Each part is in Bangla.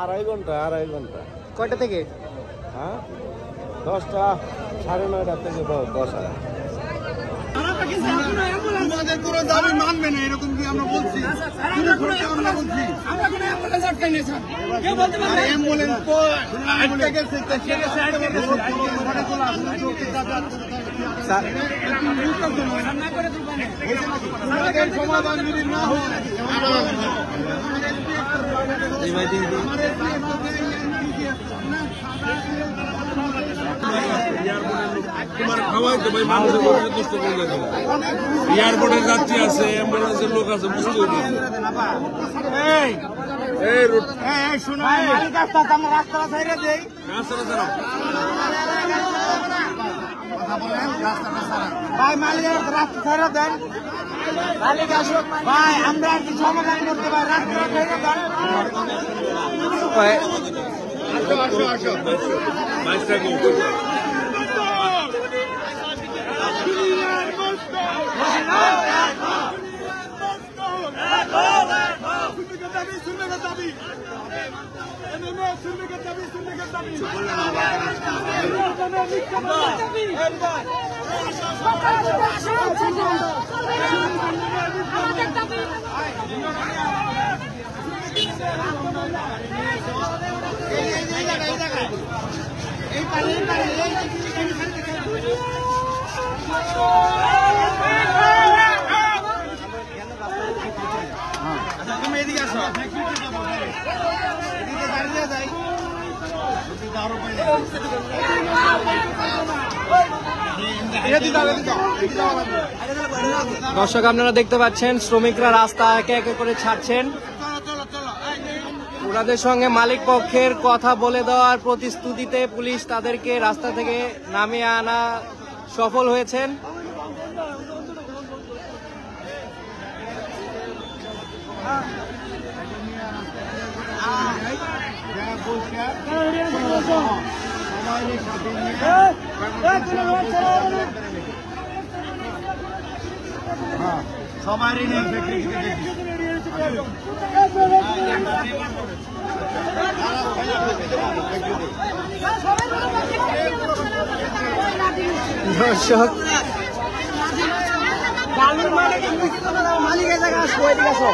আড়াই ঘন্টা। কয়টা থেকে? হ্যাঁ 10টা 9:30 থেকে 10টা। আমাদের কোনো দাবি মানবে না এরকম কি আমরা বলছি? সমাধান যদি না হয় এয়ারপোর্টের যাত্রী আছে, অ্যাম্বুলেন্সের লোক আছে, বুঝতে ভাই মালিকের রাস্তা ছেড়ে দেন, মালিক আসুক ভাই, আমরা আর কি সমাধান করতে পারি, রাস্তা ছেড়ে দেন। তুমি এদিকে আসো, এদিকে দাঁড়িয়ে যাই। দর্শক আপনারা দেখতে পাচ্ছেন শ্রমিকরা রাস্তা একে একে করে ছাড়ছেন। ওনাদের সঙ্গে মালিক পক্ষের কথা বলে দেওয়ার প্রতিশ্রুতিতে পুলিশ তাদেরকে রাস্তা থেকে নামিয়ে আনা সফল হয়েছেন। সবারই নেই দর্শক মালিকের জায়গা আসবো, এদিকে আসো।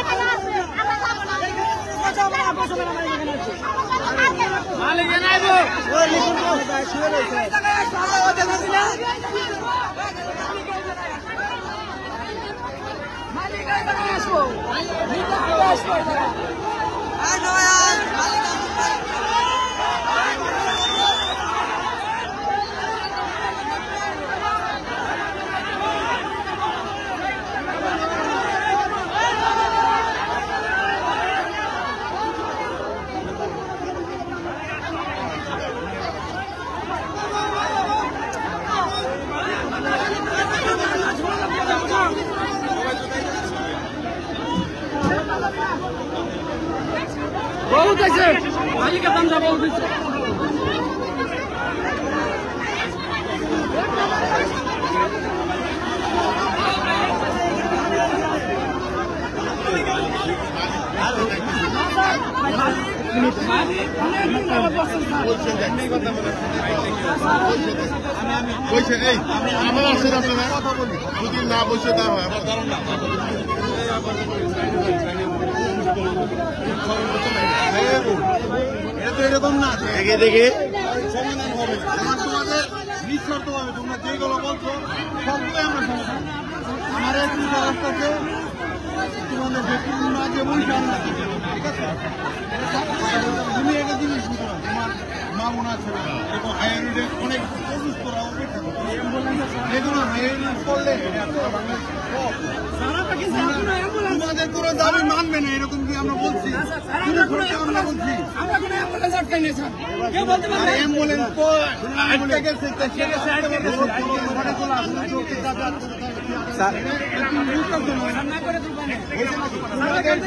बहुत আছে মালিকের দাম যা বহুত দিচ্ছে। কথা বলি যদি না বসে দেওয়া হয় আমার কারণ না এরকম না দেখে দেখে সমাধান হবে। আমার তোমাদের নিঃশর্ত হবে, তোমরা যেগুলো বলছো সবগুলোই আমরা সমাধান। আমার একটু রাস্তাতে তোমাদের ব্যক্তির মাঝে বলছেন না, ঠিক আছে? তুমি একটা জিনিস বুঝো, তোমার মা মনে আছে এবং হায়ার রোডে অনেক প্রচুর করা এগুলো হায়ার রোড করলে তোমাদের কোনো দাবি মানবে না এরকম কি আমরা বলছি? আমরা বলছি অ্যাম্বুলেন্স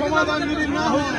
সমাধান যদি না হয়